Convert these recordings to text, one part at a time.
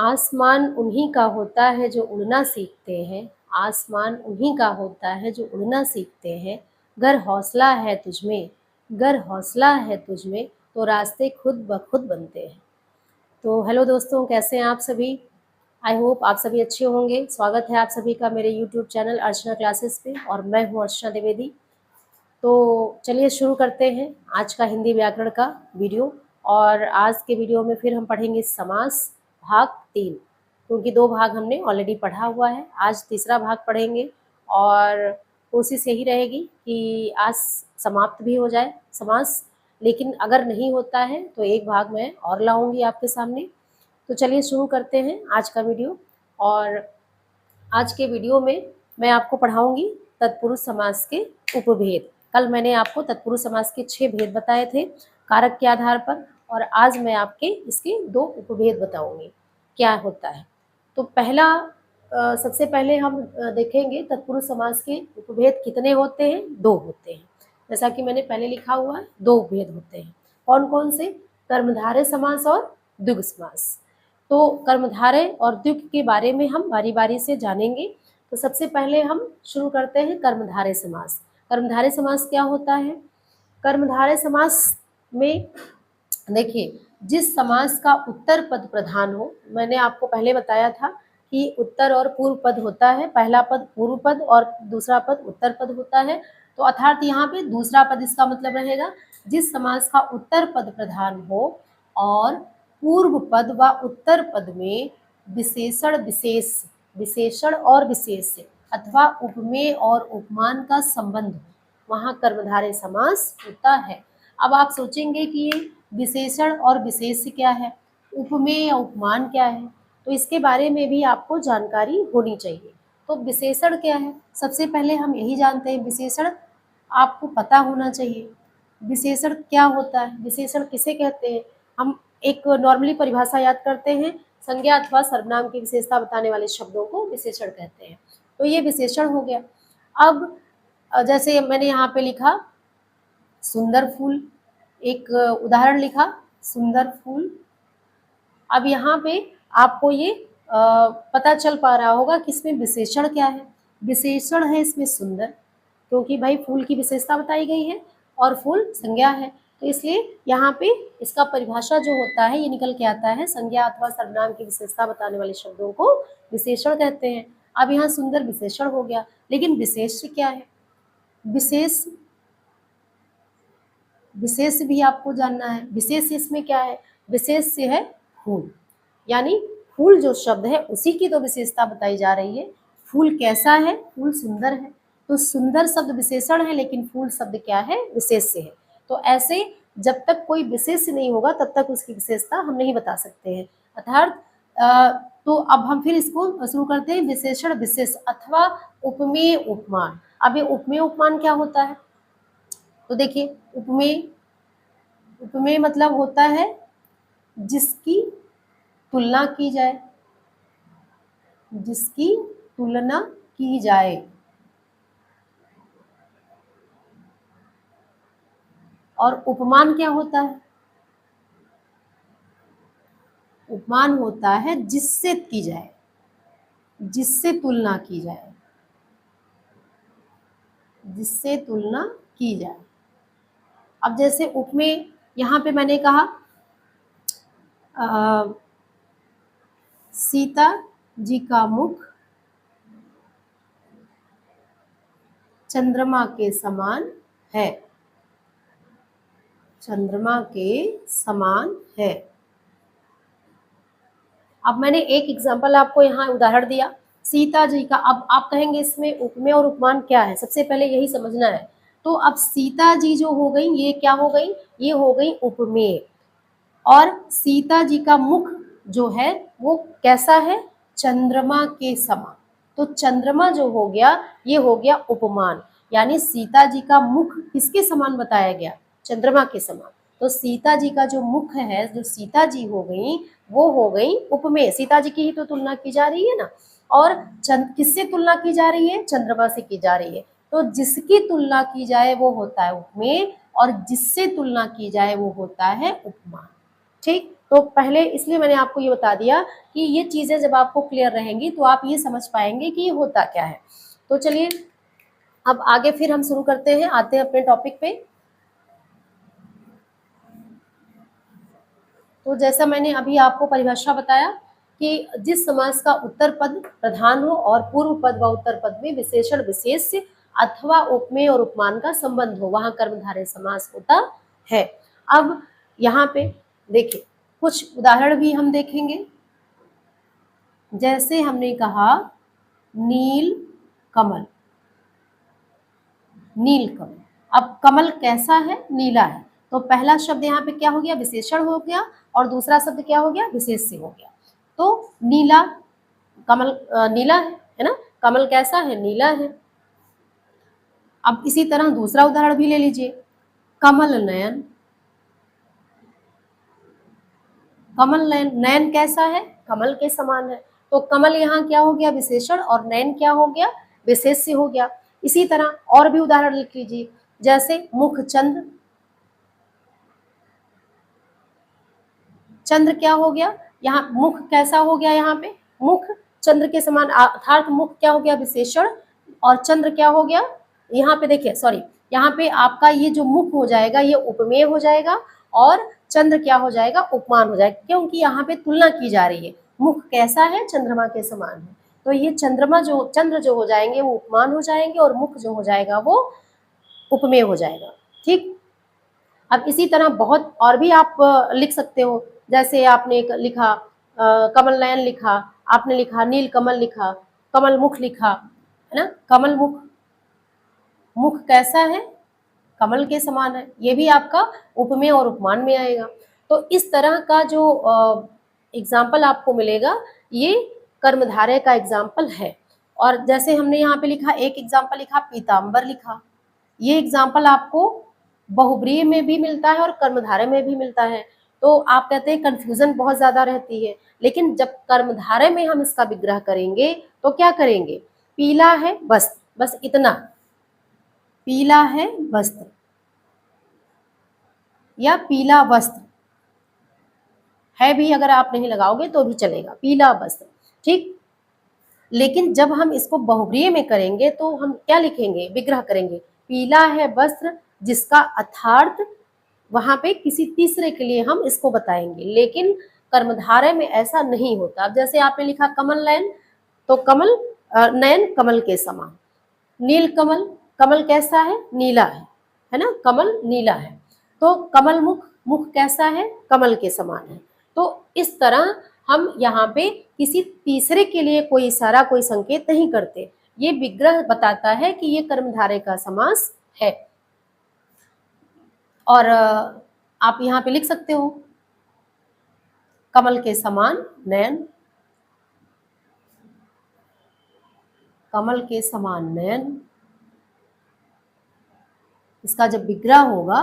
आसमान उन्हीं का होता है जो उड़ना सीखते हैं। आसमान उन्हीं का होता है जो उड़ना सीखते हैं। गर हौसला है तुझमें, गर हौसला है तुझमें, तो रास्ते खुद ब खुद बनते हैं। तो हेलो दोस्तों, कैसे हैं आप सभी? आई होप आप सभी अच्छे होंगे। स्वागत है आप सभी का मेरे यूट्यूब चैनल अर्चना क्लासेस पे, और मैं हूँ अर्चना द्विवेदी। तो चलिए शुरू करते हैं आज का हिंदी व्याकरण का वीडियो। और आज के वीडियो में फिर हम पढ़ेंगे समास भाग 3, क्योंकि 2 भाग हमने ऑलरेडी पढ़ा हुआ है। आज तीसरा भाग पढ़ेंगे और कोशिश यही रहेगी कि आज समाप्त भी हो जाए समास, लेकिन अगर नहीं होता है तो एक भाग मैं और लाऊंगी आपके सामने। तो चलिए शुरू करते हैं आज का वीडियो। और आज के वीडियो में मैं आपको पढ़ाऊंगी तत्पुरुष समास के उपभेद। कल मैंने आपको तत्पुरुष समास के 6 भेद बताए थे कारक के आधार पर, और आज मैं आपके इसके 2 उपभेद बताऊंगी क्या होता है। तो सबसे पहले हम देखेंगे तत्पुरुष समास के उपभेद कितने होते हैं। 2 होते हैं, जैसा कि मैंने पहले लिखा हुआ है। 2 उपभेद होते हैं। कौन कौन से? कर्मधारय समास और द्विगु समास। तो कर्मधारय और द्विगु के बारे में हम बारी बारी से जानेंगे। तो सबसे पहले हम शुरू करते हैं कर्मधारय समास। कर्मधारय समास क्या होता है? कर्मधारय समास में देखिए, जिस समास का उत्तर पद प्रधान हो, मैंने आपको पहले बताया था कि उत्तर और पूर्व पद होता है। पहला पद पूर्व पद और दूसरा पद उत्तर पद होता है। तो अर्थात यहाँ पे दूसरा पद इसका मतलब रहेगा जिस समास का उत्तर पद प्रधान हो और पूर्व पद व उत्तर पद में विशेषण विशेष, विशेषण और विशेष अथवा उपमेय और उपमान का संबंध हो, वहाँ कर्मधारय समास होता है। अब आप सोचेंगे कि ये विशेषण और विशेष क्या है, उपमेय या उपमान क्या है, तो इसके बारे में भी आपको जानकारी होनी चाहिए। तो विशेषण क्या है, सबसे पहले हम यही जानते हैं। विशेषण आपको पता होना चाहिए। विशेषण क्या होता है, विशेषण किसे कहते हैं? हम एक नॉर्मली परिभाषा याद करते हैं, संज्ञा अथवा सर्वनाम की विशेषता बताने वाले शब्दों को विशेषण कहते हैं। तो ये विशेषण हो गया। अब जैसे मैंने यहाँ पे लिखा सुंदर फूल, एक उदाहरण लिखा सुंदर फूल। अब यहाँ पे आपको ये पता चल पा रहा होगा कि इसमें विशेषण क्या है। विशेषण है इसमें सुंदर, क्योंकि भाई फूल की विशेषता बताई गई है और फूल संज्ञा है, तो इसलिए यहाँ पे इसका परिभाषा जो होता है ये निकल के आता है, संज्ञा अथवा सर्वनाम की विशेषता बताने वाले शब्दों को विशेषण कहते हैं। अब यहाँ सुंदर विशेषण हो गया, लेकिन विशेष क्या है? विशेष विशेष भी आपको जानना है। विशेष इसमें क्या है? विशेष से है फूल, यानी फूल जो शब्द है उसी की तो विशेषता बताई जा रही है। फूल कैसा है? फूल सुंदर है। तो सुंदर शब्द विशेषण है, लेकिन फूल शब्द क्या है? विशेष से है। तो ऐसे जब तक कोई विशेष नहीं होगा तब तक उसकी विशेषता हम नहीं बता सकते हैं। अर्थात तो अब हम फिर इसको शुरू करते हैं। विशेषण विशेष अथवा उपमेय उपमान। अब ये उपमेय उपमान क्या होता है? तो देखिए, उपमेय उपमेय मतलब होता है जिसकी तुलना की जाए, जिसकी तुलना की जाए। और उपमान क्या होता है? उपमान होता है जिससे की जाए, जिससे तुलना की जाए, जिससे तुलना की जाए। अब जैसे उपमेय, यहाँ पे मैंने कहा सीता जी का मुख चंद्रमा के समान है, चंद्रमा के समान है। अब मैंने एक एग्जाम्पल आपको यहाँ उदाहरण दिया सीता जी का। अब आप कहेंगे इसमें उपमेय और उपमान क्या है, सबसे पहले यही समझना है। तो अब सीता जी जो हो गई, ये क्या हो गई? ये हो गई उपमेय। और सीता जी का मुख जो है वो कैसा है? चंद्रमा के समान। तो चंद्रमा जो हो गया ये हो गया उपमान, यानी सीता जी का मुख किसके समान बताया गया? चंद्रमा के समान। तो सीता जी का जो मुख है, जो सीता जी हो गई, वो हो गई उपमेय। सीता जी की ही तो तुलना की जा रही है ना। और किससे तुलना की जा रही है? चंद्रमा से की जा रही है। तो जिसकी तुलना की जाए वो होता है उपमेय, और जिससे तुलना की जाए वो होता है उपमान। ठीक, तो पहले इसलिए मैंने आपको ये बता दिया कि ये चीजें जब आपको क्लियर रहेंगी तो आप ये समझ पाएंगे कि ये होता क्या है। तो चलिए अब आगे फिर हम शुरू करते हैं, आते हैं अपने टॉपिक पे। तो जैसा मैंने अभी आपको परिभाषा बताया कि जिस समास का उत्तर पद प्रधान हो और पूर्व पद व उत्तर पद में विशेषण विशेष्य अथवा उपमेय और उपमान का संबंध हो, वहां कर्मधारय समास होता है। अब यहाँ पे देखिए कुछ उदाहरण भी हम देखेंगे। जैसे हमने कहा नील कमल, नील कमल। अब कमल कैसा है? नीला है। तो पहला शब्द यहाँ पे क्या हो गया? विशेषण हो गया, और दूसरा शब्द क्या हो गया? विशेष्य हो गया। तो नीला, कमल नीला है ना, कमल कैसा है? नीला है। अब इसी तरह दूसरा उदाहरण भी ले लीजिए, कमल नयन। कमल नयन, नयन कैसा है? कमल के समान है। तो कमल यहाँ क्या हो गया? विशेषण, और नयन क्या हो गया? विशेष्य हो गया। इसी तरह और भी उदाहरण लिख लीजिए, जैसे मुखचंद्र। चंद्र क्या हो गया? यहाँ मुख कैसा हो गया? यहाँ पे मुख चंद्र के समान, अर्थात मुख क्या हो गया? विशेषण, और चंद्र क्या हो गया? यहाँ पे देखिए, सॉरी, यहाँ पे आपका ये जो मुख हो जाएगा ये उपमेय हो जाएगा, और चंद्र क्या हो जाएगा? उपमान हो जाएगा, क्योंकि यहाँ पे तुलना की जा रही है। मुख कैसा है? चंद्रमा के समान है। तो ये चंद्रमा जो, चंद्र जो हो जाएंगे वो उपमान हो जाएंगे, और मुख जो हो जाएगा वो उपमेय हो जाएगा। ठीक, अब इसी तरह बहुत और भी आप लिख सकते हो। जैसे आपने एक लिखा कमल नयन लिखा, आपने लिखा नील कमल लिखा, कमल मुख लिखा, है ना, कमल मुख, मुख कैसा है? कमल के समान है। ये भी आपका उपमेय और उपमान में आएगा। तो इस तरह का जो एग्जाम्पल आपको मिलेगा ये कर्मधारय का एग्जाम्पल है। और जैसे हमने यहाँ पे लिखा, एक एग्जाम्पल लिखा पीताम्बर लिखा, ये एग्जाम्पल आपको बहुब्रीहि में भी मिलता है और कर्मधारय में भी मिलता है। तो आप कहते हैं कंफ्यूजन बहुत ज्यादा रहती है, लेकिन जब कर्मधारय में हम इसका विग्रह करेंगे तो क्या करेंगे? पीला है वस्त्र, बस इतना, पीला है वस्त्र या पीला वस्त्र है भी, अगर आप नहीं लगाओगे तो भी चलेगा, पीला वस्त्र। ठीक, लेकिन जब हम इसको बहुब्रीहि में करेंगे तो हम क्या लिखेंगे? विग्रह करेंगे, पीला है वस्त्र जिसका अर्थार्थ वहां पे किसी तीसरे के लिए हम इसको बताएंगे। लेकिन कर्मधारय में ऐसा नहीं होता। अब जैसे आपने लिखा कमल नयन, तो कमल नयन कमल के समान, नील कमल, कमल कैसा है? नीला है ना, कमल नीला है। तो कमल मुख, मुख कैसा है? कमल के समान है। तो इस तरह हम यहाँ पे किसी तीसरे के लिए कोई इशारा, कोई संकेत नहीं करते। ये विग्रह बताता है कि ये कर्मधारय का समास है। और आप यहाँ पे लिख सकते हो कमल के समान नयन, कमल के समान नयन। इसका जब विग्रह होगा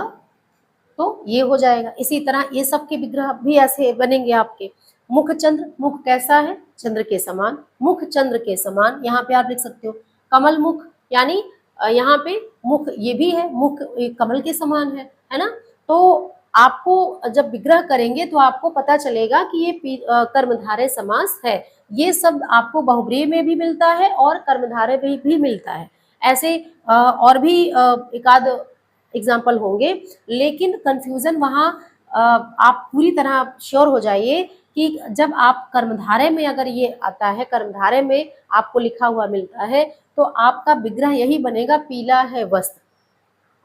तो ये हो जाएगा। इसी तरह ये सब के विग्रह भी ऐसे बनेंगे आपके। मुख चंद्र, मुख कैसा है? चंद्र के समान, मुख चंद्र के समान। यहाँ पे आप लिख सकते हो कमल मुख, यानी यहाँ पे मुख ये भी है, मुख कमल के समान है ना। तो आपको जब विग्रह करेंगे तो आपको पता चलेगा कि ये कर्मधारय समास है। ये शब्द आपको बहुब्रीहि में भी मिलता है और कर्मधारय में भी मिलता है। ऐसे और भी एक आध एग्जाम्पल होंगे, लेकिन कंफ्यूजन वहाँ आप पूरी तरह श्योर हो जाइए कि जब आप कर्मधारय में अगर ये आता है, कर्मधारय में आपको लिखा हुआ मिलता है, तो आपका विग्रह यही बनेगा, पीला है वस्त्र,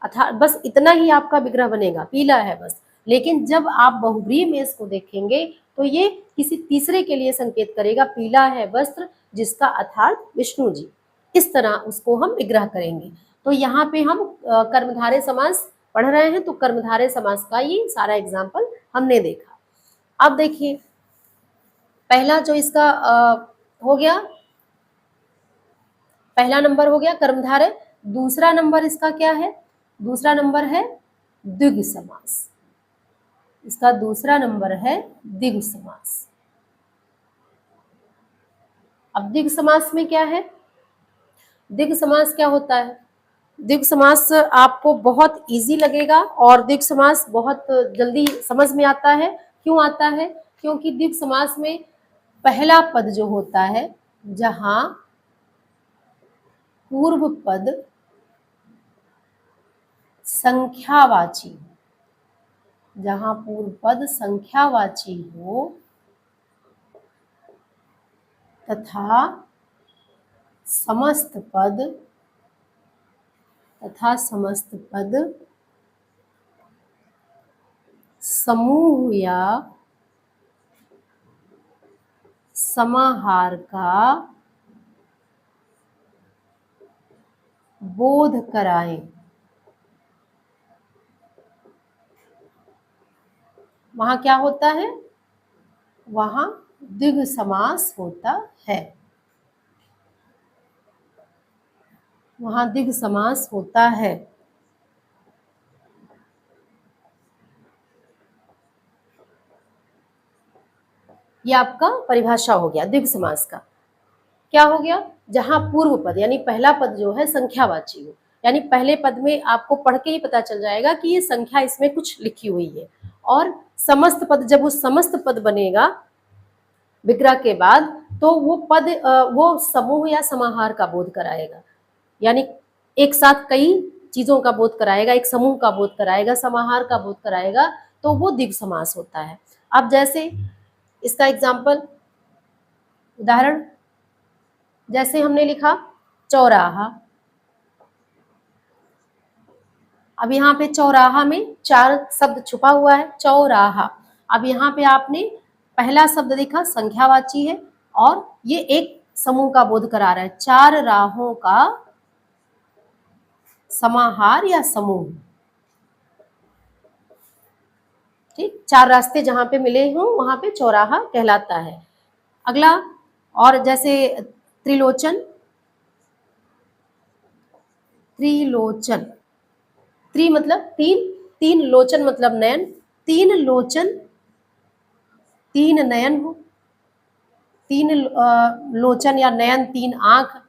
अर्थात बस इतना ही आपका विग्रह बनेगा, पीला है वस्त्र। लेकिन जब आप बहुब्रीहि में इसको देखेंगे तो ये किसी तीसरे के लिए संकेत करेगा, पीला है वस्त्र जिसका अर्थात विष्णु जी। इस तरह उसको हम विग्रह करेंगे। तो यहाँ पे हम कर्मधारय समास पढ़ रहे हैं, तो कर्मधारय समास का ये सारा एग्जाम्पल हमने देखा। अब देखिए पहला जो इसका हो गया, पहला नंबर हो गया कर्मधारय। दूसरा नंबर इसका क्या है? दूसरा नंबर है द्विगु समास। इसका दूसरा नंबर है द्विगु समास। अब द्विगु समास में क्या है? द्विगु समास क्या होता है? द्विगु समास आपको बहुत इजी लगेगा और द्विगु समास बहुत जल्दी समझ में आता है क्यों आता है? क्योंकि द्विगु समास में पहला पद जो होता है, जहां पूर्व पद संख्यावाची, जहां पूर्व पद संख्यावाची हो तथा समस्त पद समूह या समाहार का बोध कराएं। वहां क्या होता है? वहां द्विगु समास होता है, वहां द्विगु समास होता है। यह आपका परिभाषा हो गया द्विगु समास का। क्या हो गया? जहां पूर्व पद यानी पहला पद जो है संख्यावाची हो, यानी पहले पद में आपको पढ़ के ही पता चल जाएगा कि ये संख्या इसमें कुछ लिखी हुई है। और समस्त पद, जब वो समस्त पद बनेगा विग्रह के बाद, तो वो पद वो समूह या समाहार का बोध कराएगा, यानी एक साथ कई चीजों का बोध कराएगा, एक समूह का बोध कराएगा, समाहार का बोध कराएगा, तो वो द्विगु समास होता है। अब जैसे इसका एग्जाम्पल, उदाहरण, जैसे हमने लिखा चौराहा। अब यहाँ पे चौराहा में 4 शब्द छुपा हुआ है, चौराहा। अब यहाँ पे आपने पहला शब्द देखा संख्यावाची है और ये एक समूह का बोध करा रहा है, 4 राहों का समाहार या समूह। ठीक, 4 रास्ते जहां पे मिले हों वहां पे चौराहा कहलाता है। अगला, और जैसे त्रिलोचन, त्रिलोचन, त्रि मतलब 3, 3 लोचन मतलब नयन, 3 लोचन, 3 नयन हो, 3 लोचन या नयन, 3 आंख,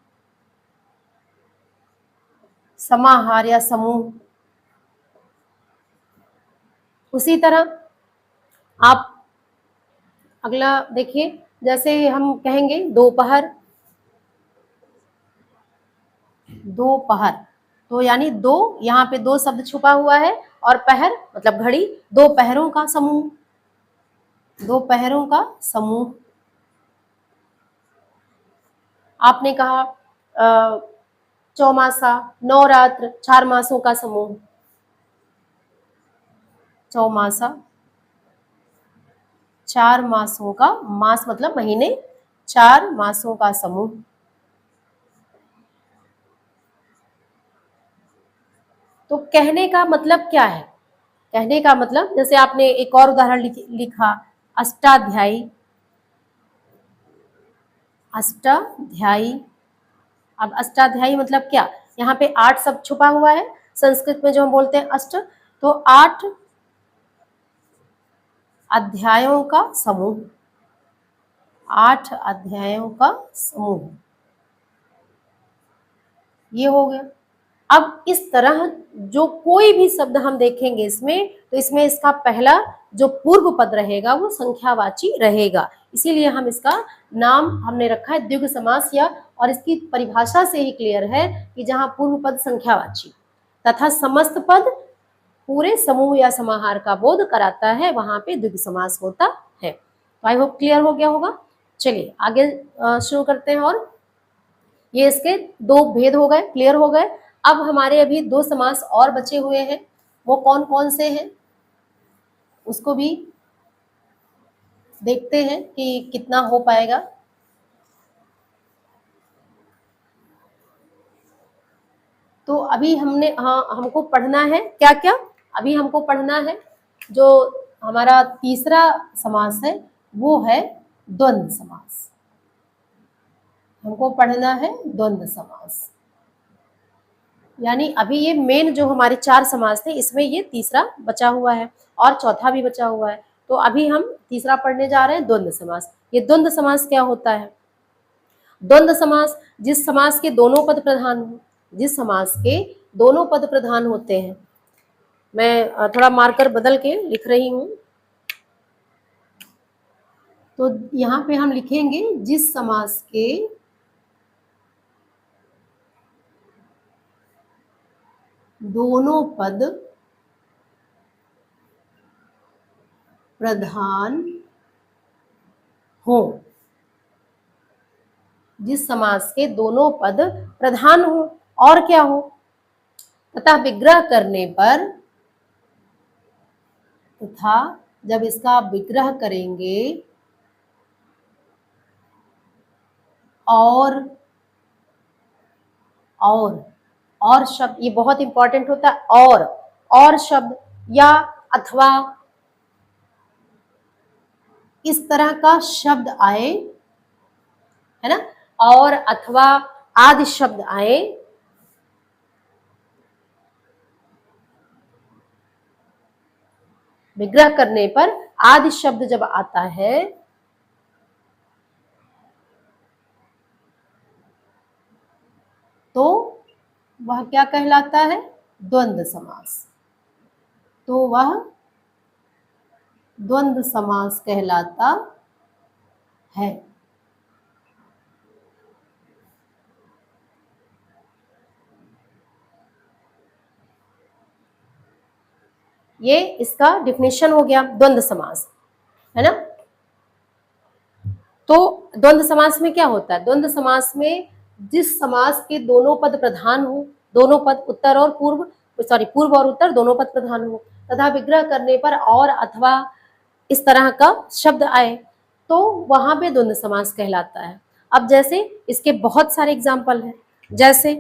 समाहार या समूह। उसी तरह आप अगला देखिए, जैसे हम कहेंगे दोपहर, दोपहर, तो यानी दो, यहाँ पे 2 शब्द छुपा हुआ है, और पहर मतलब घड़ी, 2 पहरों का समूह, 2 पहरों का समूह। आपने कहा चौमासा, नवरात्र, 4 मासों का समूह, चौमासा, 4 मासों का, मास मतलब महीने, 4 मासों का समूह। तो कहने का मतलब क्या है? कहने का मतलब, जैसे आपने एक और उदाहरण लिखा अष्टाध्यायी, अष्टाध्यायी। अब अष्टाध्यायी मतलब क्या? यहाँ पे 8 शब्द छुपा हुआ है, संस्कृत में जो हम बोलते हैं अष्ट, तो 8 अध्यायों का समूह, 8 अध्यायों का समूह, ये हो गया। अब इस तरह जो कोई भी शब्द हम देखेंगे इसमें, तो इसमें इसका पहला जो पूर्व पद रहेगा वो संख्यावाची रहेगा, इसीलिए हम इसका नाम हमने रखा है द्विगु समास। या और इसकी परिभाषा से ही क्लियर है कि जहां पूर्व पद संख्यावाची तथा समस्त पद पूरे समूह या समाहार का बोध कराता है, वहां पे द्विगु समास होता है। तो आई होप क्लियर हो गया होगा। चलिए आगे शुरू करते हैं। और ये इसके 2 भेद हो गए, क्लियर हो गए। अब हमारे अभी 2 समास और बचे हुए हैं, वो कौन कौन से हैं उसको भी देखते हैं कि कितना हो पाएगा। तो अभी हमको पढ़ना है क्या क्या? अभी हमको पढ़ना है जो हमारा तीसरा समास है, वो है द्वंद्व समास। हमको पढ़ना है द्वंद्व समास, यानी अभी ये मेन जो हमारे 4 समास थे, इसमें ये तीसरा बचा हुआ है और चौथा भी बचा हुआ है। तो अभी हम तीसरा पढ़ने जा रहे हैं द्वंद्व समास। ये द्वंद्व समास क्या होता है? द्वंद्व समास जिस समास के दोनों पद प्रधान हो, जिस समास के दोनों पद प्रधान होते हैं। मैं थोड़ा मार्कर बदल के लिख रही हूँ। तो यहाँ पे हम लिखेंगे जिस समास के दोनों पद प्रधान हो, जिस समास के दोनों पद प्रधान हो और क्या हो, तथा विग्रह करने पर, तथा जब इसका विग्रह करेंगे और शब्द, ये बहुत इंपॉर्टेंट होता है, और शब्द या अथवा इस तरह का शब्द आए, है ना, और अथवा आदि शब्द आए, विग्रह करने पर आदि शब्द जब आता है तो वह क्या कहलाता है, द्वंद्व समास। तो वह द्वंद्व समास कहलाता है। ये इसका डिफिनेशन हो गया द्वंद्व समास, है ना। तो द्वंद्व समास में क्या होता है, द्वंद्व समास में जिस समास के दोनों पद प्रधान हो, दोनों पद उत्तर और पूर्व, पूर्व और उत्तर दोनों पद प्रधान हो, तथा विग्रह करने पर और अथवा इस तरह का शब्द आए, तो वहां पे द्वंद्व समास कहलाता है। अब जैसे इसके बहुत सारे एग्जाम्पल हैं, जैसे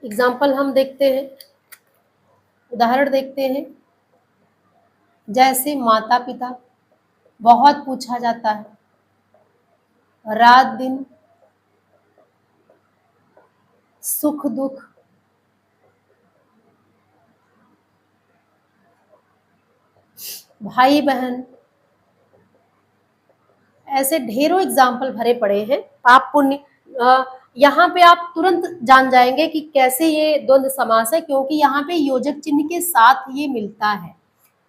एग्जाम्पल हम देखते हैं, उदाहरण देखते हैं। जैसे माता पिता, बहुत पूछा जाता है, रात दिन, सुख दुख, भाई बहन, ऐसे ढेरों एग्जाम्पल भरे पड़े हैं। आप पुण्य यहाँ पे आप तुरंत जान जाएंगे कि कैसे ये द्वंद्व समास है, क्योंकि यहाँ पे योजक चिन्ह के साथ ये मिलता है,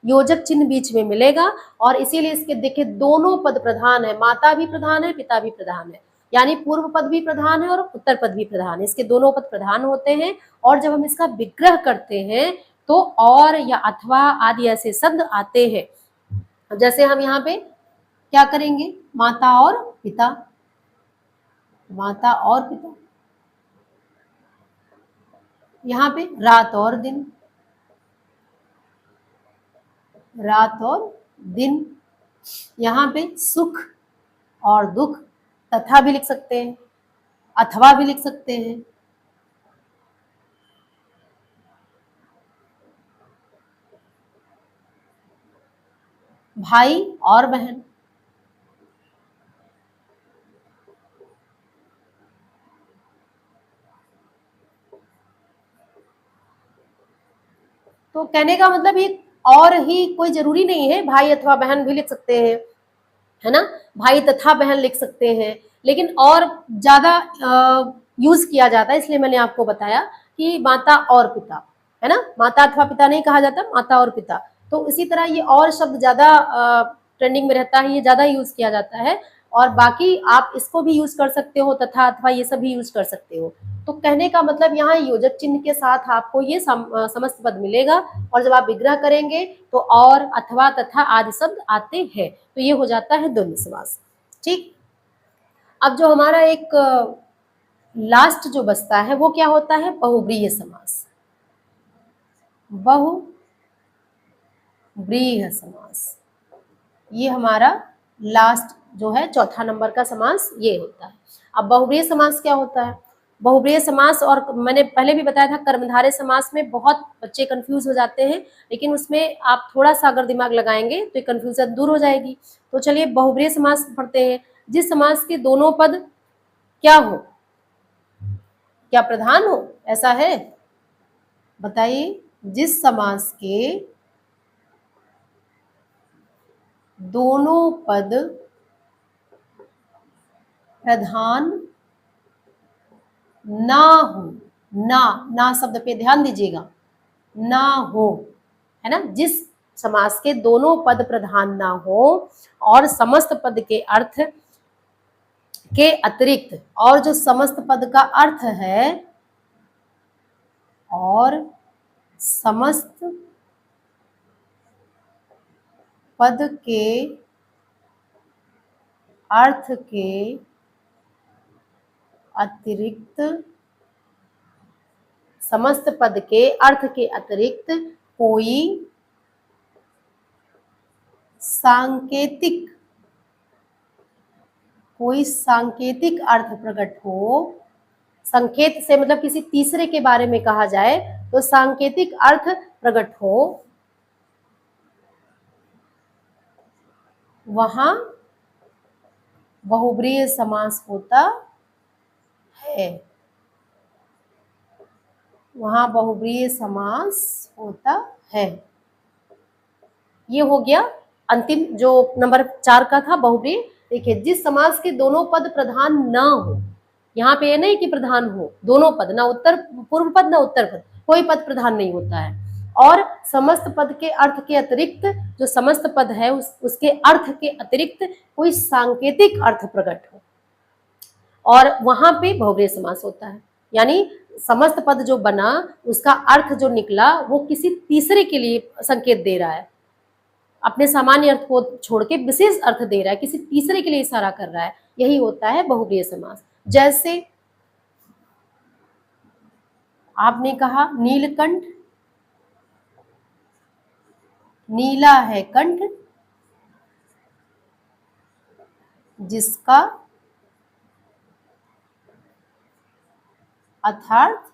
योजक चिन्ह बीच में मिलेगा, और इसीलिए इसके देखिए दोनों पद प्रधान है, माता भी प्रधान है, पिता भी प्रधान है, यानी पूर्व पद भी प्रधान है और उत्तर पद भी प्रधान है, इसके दोनों पद प्रधान होते हैं। और जब हम इसका विग्रह करते हैं तो और या अथवा आदि ऐसे शब्द आते हैं। जैसे हम यहाँ पे क्या करेंगे, माता और पिता, माता और पिता, यहाँ पे रात और दिन, रात और दिन, यहाँ पे सुख और दुख, तथा भी लिख सकते हैं, अथवा भी लिख सकते हैं। भाई और बहन, तो कहने का मतलब ये और ही कोई जरूरी नहीं है, भाई अथवा बहन भी लिख सकते हैं, है ना, भाई तथा बहन लिख सकते हैं, लेकिन और ज्यादा यूज किया जाता है, इसलिए मैंने आपको बताया कि माता और पिता, है ना, माता अथवा पिता नहीं कहा जाता, माता और पिता। तो इसी तरह ये और शब्द ज्यादा ट्रेंडिंग में रहता है, ये ज्यादा यूज किया जाता है। और बाकी आप इसको भी यूज कर सकते हो, तथा अथवा ये सब भी यूज कर सकते हो। तो कहने का मतलब यहाँ योजक चिन्ह के साथ आपको ये समस्त पद मिलेगा, और जब आप विग्रह करेंगे तो और अथवा तथा आदि शब्द आते हैं, तो ये हो जाता है द्वंद्व समास। ठीक, अब जो हमारा एक लास्ट जो बचता है वो क्या होता है, बहुव्रीहि समास। बहुव्रीहि समास, ये हमारा लास्ट जो है चौथा नंबर का समास ये होता है। अब बहुव्रीहि समास क्या होता है, बहुव्रीहि समास, और मैंने पहले भी बताया था कर्मधारय समास में बहुत बच्चे कंफ्यूज हो जाते हैं, लेकिन उसमें आप थोड़ा सा अगर दिमाग लगाएंगे तो ये कंफ्यूजन दूर हो जाएगी। तो चलिए बहुव्रीहि समास पढ़ते हैं। जिस समास के दोनों पद क्या हो, क्या प्रधान हो, ऐसा है, बताइए। जिस समास के दोनों पद प्रधान ना हो, ना शब्द पे ध्यान दीजिएगा, ना हो, है ना, जिस समास के दोनों पद प्रधान ना हो और समस्त पद के अर्थ के अतिरिक्त, और जो समस्त पद का अर्थ है और समस्त पद के अर्थ के अतिरिक्त, समस्त पद के अर्थ के अतिरिक्त कोई सांकेतिक अर्थ प्रकट हो। संकेत से मतलब किसी तीसरे के बारे में कहा जाए तो सांकेतिक अर्थ प्रकट हो, वहां बहुब्रीहि समास होता है। वहां बहुब्रीहि समास होता है। ये हो गया अंतिम जो नंबर 4 का था बहुब्रीहि। देखिए, जिस समास के दोनों पद प्रधान ना हो, यहाँ पे ये नहीं कि प्रधान हो, दोनों पद, ना उत्तर पूर्व पद ना उत्तर पद, कोई पद प्रधान नहीं होता है, और समस्त पद के अर्थ के अतिरिक्त, जो समस्त पद है उसके अर्थ के अतिरिक्त कोई सांकेतिक अर्थ प्रकट हो, और वहां पे बहुब्रीहि समास होता है। यानी समस्त पद जो बना उसका अर्थ जो निकला वो किसी तीसरे के लिए संकेत दे रहा है, अपने सामान्य अर्थ को छोड़ के विशेष अर्थ दे रहा है, किसी तीसरे के लिए इशारा कर रहा है। यही होता है बहुब्रीहि समास। जैसे आपने कहा नीलकंठ, नीला है कंठ जिसका अर्थात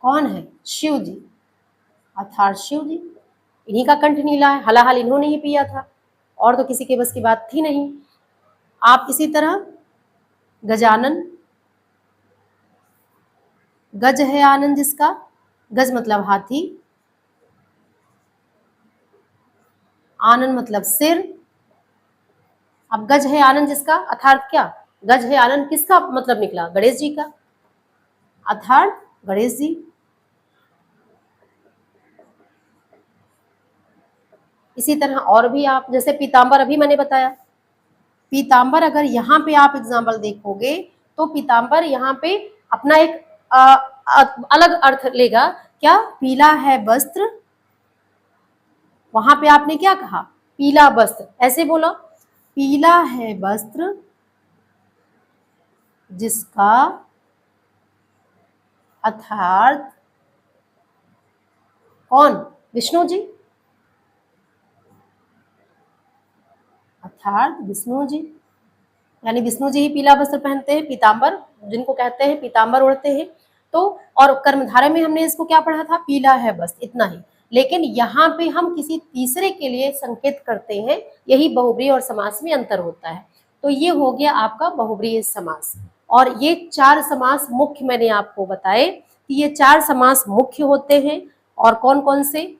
कौन है? शिव जी, अर्थात शिव जी, इन्हीं का कंठ नीला है, हलाहल इन्होंने ही पिया था, और तो किसी के बस की बात थी नहीं। आप इसी तरह गजानन, गज है आनंद जिसका, गज मतलब हाथी, आनंद मतलब सिर। अब गज है आनंद जिसका अर्थात क्या? गज है आनंद किसका मतलब निकला? गणेश जी का, अर्थात गणेश जी। इसी तरह और भी आप, जैसे पीताम्बर अभी मैंने बताया, पीताम्बर अगर यहाँ पे आप एग्जाम्पल देखोगे तो पीताम्बर यहाँ पे अपना एक अलग अर्थ लेगा। क्या? पीला है वस्त्र, वहां पे आपने क्या कहा? पीला वस्त्र, ऐसे बोला, पीला है वस्त्र जिसका अर्थात कौन? विष्णु जी, अर्थात विष्णु जी। यानी विष्णु जी ही पीला वस्त्र पहनते हैं, पीताम्बर जिनको कहते हैं, पीताम्बर ओढ़ते हैं। तो और कर्मधारय में हमने इसको क्या पढ़ा था? पीला है बस, इतना ही। लेकिन यहाँ पे हम किसी तीसरे के लिए संकेत करते हैं, यही बहुब्रीहि और समास में अंतर होता है। तो ये हो गया आपका बहुब्रीहि समास। और ये 4 समास मुख्य मैंने आपको बताए कि ये 4 समास मुख्य होते हैं। और कौन कौन से?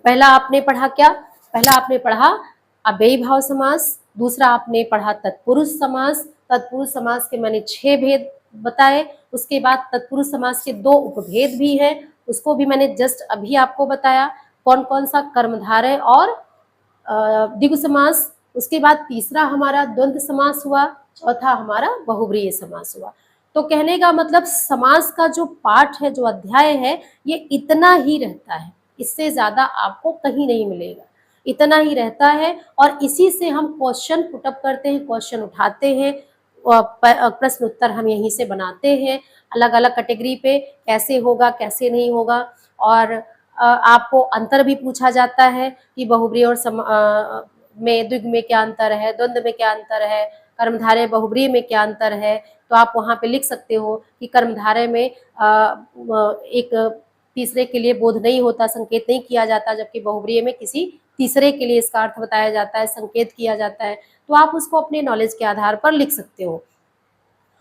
पहला आपने पढ़ा क्या? पहला आपने पढ़ा अव्ययी भाव समास, दूसरा आपने पढ़ा तत्पुरुष समास। तत्पुरुष समास के मैंने 6 भेद बताए। उसके बाद तत्पुरुष समास के 2 उपभेद भी हैं, उसको भी मैंने जस्ट अभी आपको बताया। कौन कौन सा? कर्मधारय और द्विगु समास। उसके बाद तीसरा हमारा द्वंद्व समास हुआ, चौथा हमारा बहुब्रीहि समास हुआ। तो कहने का मतलब समास का जो पाठ है, जो अध्याय है, ये इतना ही रहता है, इससे ज्यादा आपको कहीं नहीं मिलेगा, इतना ही रहता है। और इसी से हम क्वेश्चन पुटअप करते हैं, क्वेश्चन उठाते हैं, प्रश्न उत्तर हम यहीं से बनाते हैं, अलग अलग कैटेगरी पे कैसे होगा कैसे नहीं होगा। और आपको अंतर भी पूछा जाता है कि बहुब्रीहि और में द्विग में क्या अंतर है, द्वंद्व में क्या अंतर है, कर्मधारय बहुब्रीहि में क्या अंतर है। तो आप वहाँ पे लिख सकते हो कि कर्मधारय में एक तीसरे के लिए बोध नहीं होता, संकेत नहीं किया जाता, जबकि बहुब्रीहि में किसी तीसरे के लिए इसका अर्थ बताया जाता है, संकेत किया जाता है। तो आप उसको अपने नॉलेज के आधार पर लिख सकते हो।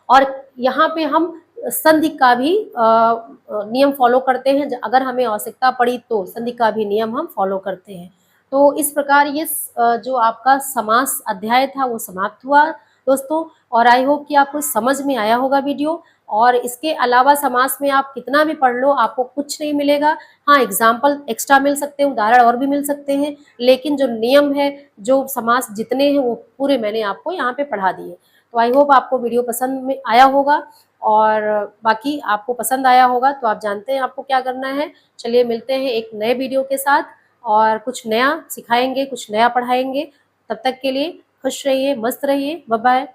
और यहाँ पे हम संधि का भी नियम फॉलो करते हैं, अगर हमें आवश्यकता पड़ी तो संधि का भी नियम हम फॉलो करते हैं। तो इस प्रकार ये जो आपका समास अध्याय था वो समाप्त हुआ दोस्तों। और आई होप कि आपको समझ में आया होगा वीडियो। और इसके अलावा समास में आप कितना भी पढ़ लो आपको कुछ नहीं मिलेगा। हाँ, एग्जाम्पल एक्स्ट्रा मिल सकते हैं, उदाहरण और भी मिल सकते हैं, लेकिन जो नियम है, जो समास जितने हैं वो पूरे मैंने आपको यहाँ पे पढ़ा दिए। तो आई होप आपको वीडियो पसंद में आया होगा, और बाकी आपको पसंद आया होगा तो आप जानते हैं आपको क्या करना है। चलिए मिलते हैं एक नए वीडियो के साथ, और कुछ नया सिखाएंगे, कुछ नया पढ़ाएंगे। तब तक के लिए खुश रहिए, मस्त रहिए, बाय बाय।